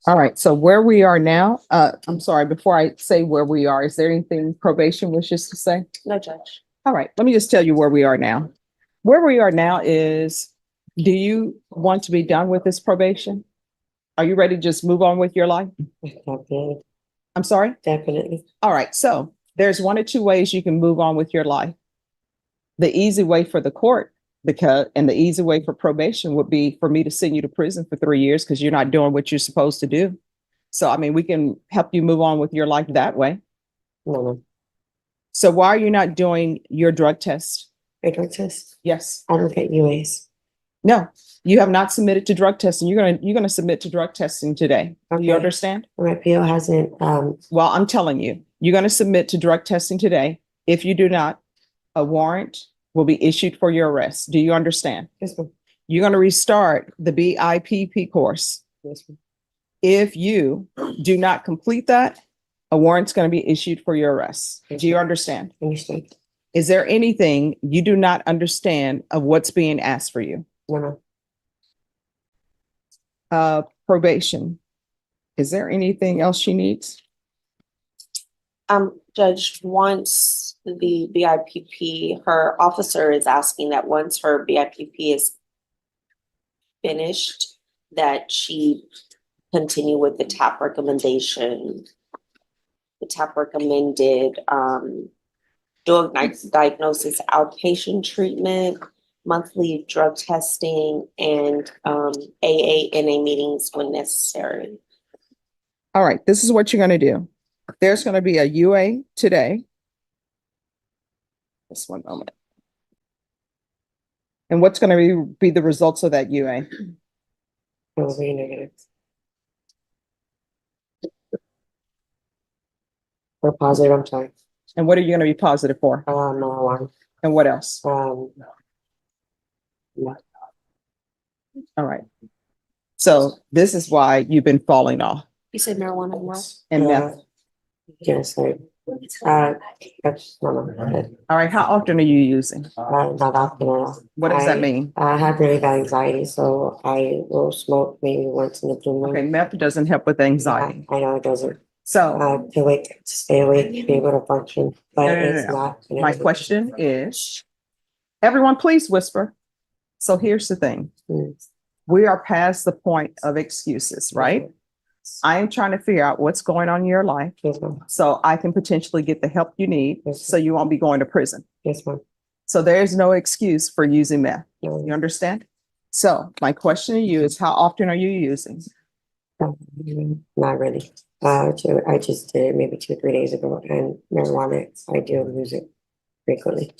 All right, so where we are now, I'm sorry, before I say where we are, is there anything probation wishes to say? No, Judge. All right, let me just tell you where we are now. Where we are now is, do you want to be done with this probation? Are you ready to just move on with your life? Definitely. I'm sorry? Definitely. All right, so there's one or two ways you can move on with your life. The easy way for the court, and the easy way for probation would be for me to send you to prison for 3 years because you're not doing what you're supposed to do. So, I mean, we can help you move on with your life that way. No. So why are you not doing your drug test? My drug test. Yes. I don't get UAs. No, you have not submitted to drug testing. You're gonna submit to drug testing today. Do you Okay. understand? My PO hasn't, Well, I'm telling you, you're gonna submit to drug testing today. If you do not, a warrant will be issued for your arrest. Do you understand? Yes, ma'am. You're gonna restart the BIPP course. Yes, ma'am. If you do not complete that, a warrant's going to be issued for your arrest. Do you understand? Understood. Is there anything you do not understand of what's being asked for you? No. Probation. Is there anything else she needs? Judge, once the BIPP, her officer is asking that once her BIPP is finished, that she continue with the TAP recommendation. The TAP recommended, dual diagnosis outpatient treatment, monthly drug testing, and AA/NA meetings when necessary. All right, this is what you're going to do. There's going to be a UA today. Just one moment. And what's going to be the results of that UA? It will be negative. Or positive, I'm sorry. And what are you going to be positive for? Marijuana. And what else? Yeah. All right. So this is why you've been falling off. You said marijuana and what? And meth. Yes, that's no. All right. How often are you using? Not often at all. What does that mean? I have really bad anxiety, so I will smoke maybe once in the blue moon. Okay, meth doesn't help with anxiety. I know it doesn't. So To stay awake, to be able to function, but No. it's not. My question is, everyone, please whisper. So here's the thing. We are past the point of excuses, right? I am trying to figure out what's going on in your life Yes, ma'am. so I can potentially get the help you need Yes, so you won't be going to prison. Yes, ma'am. So there's no excuse for using meth. No. You understand? So my question to you is, how often are you using? Not really. I just did it maybe 2 or 3 days ago, and marijuana, I do use it frequently.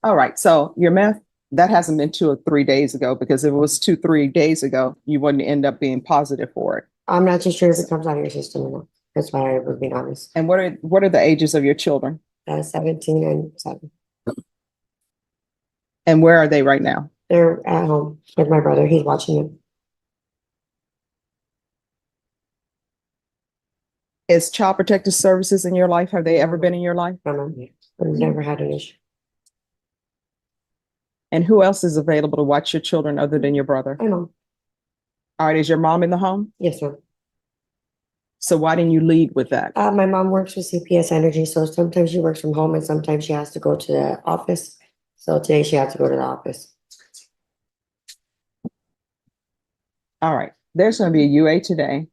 All right. So your meth, that hasn't been 2 or 3 days ago, because if it was 2, 3 days ago, you wouldn't end up being positive for it. I'm not too sure if it comes out of your system or not. That's why I would be honest. And what are the ages of your children? 17 and 7. And where are they right now? They're at home with my brother. He's watching them. Is Child Protective Services in your life? Have they ever been in your life? I've never had an issue. And who else is available to watch your children other than your brother? I know. All right. Is your mom in the home? Yes, ma'am. So why didn't you lead with that? My mom works with CPS Energy, so sometimes she works from home and sometimes she has to go to the office. So today she had to go to the office. All right. There's going to be a UA today.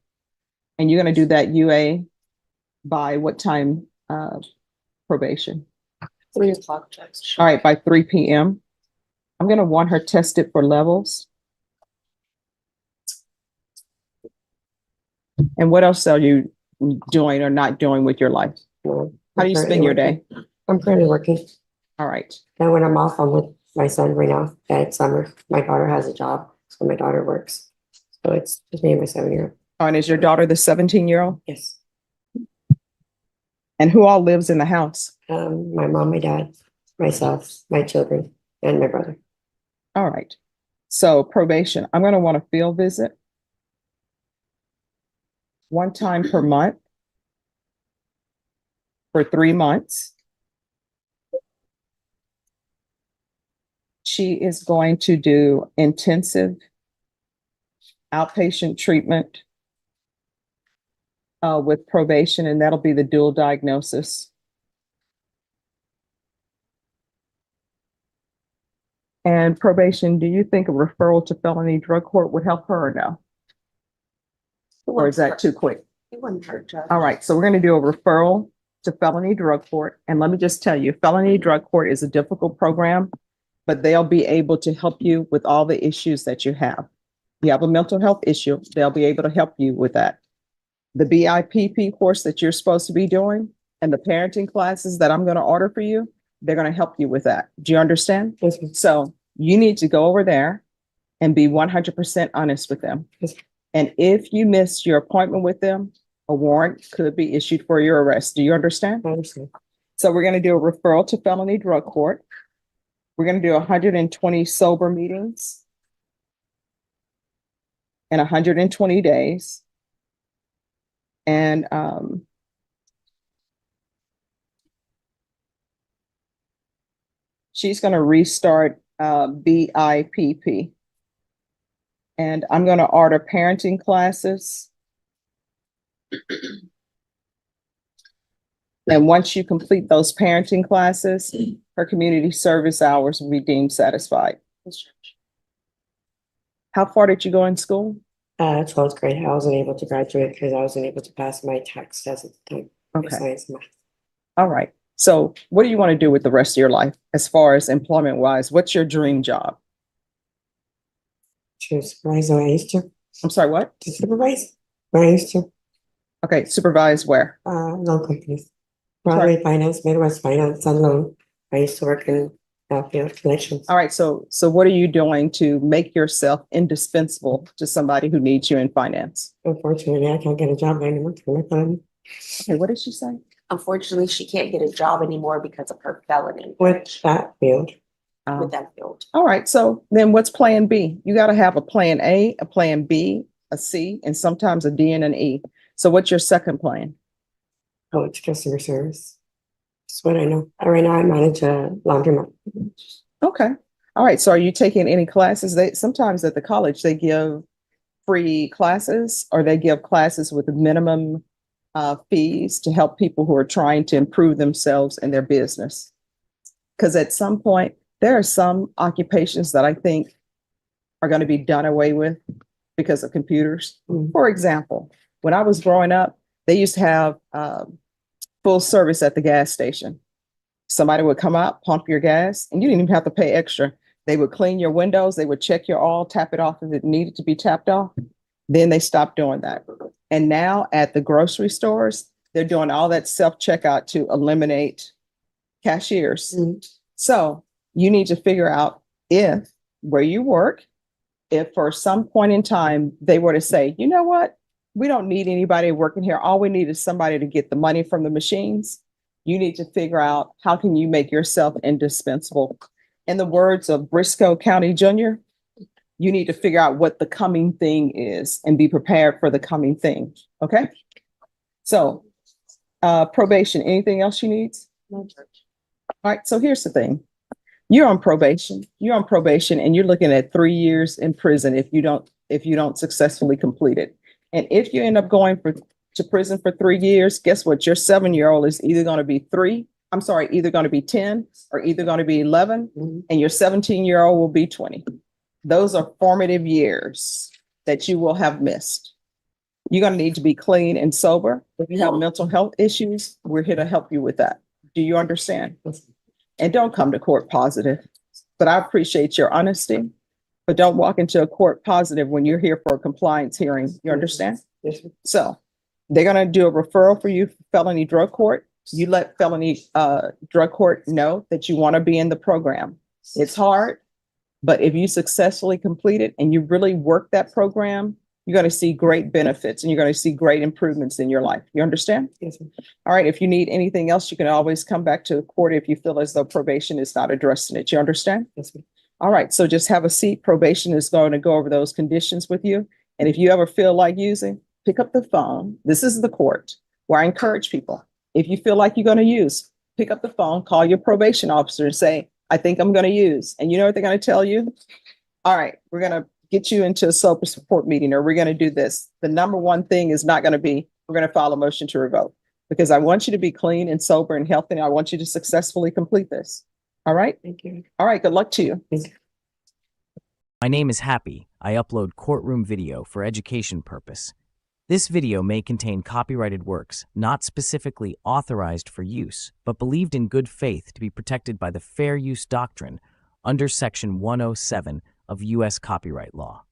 And you're going to do that UA by what time, probation? 3 o'clock, Judge. All right, by 3 p.m. I'm going to want her tested for levels. And what else are you doing or not doing with your life? No, How do you spend your day? I'm currently working. All right. And when I'm off, I'm with my son right now. It's summer. My daughter has a job, so my daughter works. So it's just me and my 7-year-old. Oh, and is your daughter the 17-year-old? Yes. And who all lives in the house? My mom, my dad, myself, my children, and my brother. All right. So probation, I'm going to want a field visit 1 time per month for 3 months. She is going to do intensive outpatient treatment with probation, and that'll be the dual diagnosis. And probation, do you think a referral to felony drug court would help her or no? Or is that too quick? It wouldn't hurt, Judge. All right, so we're going to do a referral to felony drug court. And let me just tell you, felony drug court is a difficult program, but they'll be able to help you with all the issues that you have. You have a mental health issue, they'll be able to help you with that. The BIPP course that you're supposed to be doing and the parenting classes that I'm going to order for you, they're going to help you with that. Do you understand? Yes, ma'am. So you need to go over there and be 100% honest with them. Yes. And if you miss your appointment with them, a warrant could be issued for your arrest. Do you understand? I understand. So we're going to do a referral to felony drug court. We're going to do 120 sober meetings in 120 days. And she's going to restart BIPP. And I'm going to order parenting classes. And once you complete those parenting classes, her community service hours will be deemed satisfied. How far did you go in school? 12th grade. I wasn't able to graduate because I wasn't able to pass my tax test at the time. Okay. Science and math. All right. So what do you want to do with the rest of your life as far as employment wise? What's your dream job? To supervise where I used to. I'm sorry, what? To supervise where I used to. Okay, supervise where? Loan companies. Broadway Finance, Midwest Finance, and loan. I used to work in field collections. All right, so what are you doing to make yourself indispensable to somebody who needs you in finance? Unfortunately, I can't get a job anymore. Okay, what did she say? Unfortunately, she can't get a job anymore because of her felony. With that field. With that field. All right, so then what's plan B? You got to have a plan A, a plan B, a C, and sometimes a D and an E. So what's your second plan? Oh, it's customer service. That's what I know. Right now I manage a laundromat. Okay. All right. So are you taking any classes? Sometimes at the college they give free classes or they give classes with minimum fees to help people who are trying to improve themselves in their business. Because at some point there are some occupations that I think are going to be done away with because of computers. Mm-hmm. For example, when I was growing up, they used to have full service at the gas station. Somebody would come out, pump your gas, and you didn't even have to pay extra. They would clean your windows. They would check your oil, tap it off if it needed to be tapped off. Then they stopped doing that. And now at the grocery stores, they're doing all that self-checkout to eliminate cashiers. Mm-hmm. So you need to figure out if where you work, if for some point in time they were to say, you know what, we don't need anybody working here. All we need is somebody to get the money from the machines. You need to figure out how can you make yourself indispensable. In the words of Briscoe County Jr., you need to figure out what the coming thing is and be prepared for the coming thing. Okay. So probation, anything else she needs? No, Judge. All right. So here's the thing. You're on probation and you're looking at 3 years in prison if you don't successfully complete it. And if you end up going to prison for 3 years, guess what? Your 7-year-old is either going to be either going to be 10 or either going to be 11, and your 17-year-old will be 20. Those are formative years that you will have missed. You're going to need to be clean and sober. If you have mental health issues, we're here to help you with that. Do you understand? And don't come to court positive. But I appreciate your honesty. But don't walk into a court positive when you're here for a compliance hearing. You understand? Yes. So they're going to do a referral for you for felony drug court. You let felony drug court know that you want to be in the program. It's hard, but if you successfully complete it and you really work that program, you're going to see great benefits and you're going to see great improvements in your life. You understand? Yes. All right. If you need anything else, you can always come back to the court if you feel as though probation is not addressing it. You understand? Yes. All right. So just have a seat. Probation is going to go over those conditions with you. And if you ever feel like using, pick up the phone. This is the court where I encourage people. If you feel like you're going to use, pick up the phone, call your probation officer and say, I think I'm going to use. And you know what they're going to tell you? All right, we're going to get you into a sober support meeting, or we're going to do this. The number one thing is not going to be, we're going to file a motion to revoke because I want you to be clean and sober and healthy. And I want you to successfully complete this. All right. Thank you. All right. Good luck to you. My name is Happy. I upload courtroom video for education purpose. This video may contain copyrighted works not specifically authorized for use, but believed in good faith to be protected by the fair use doctrine under Section 107 of U.S. copyright law.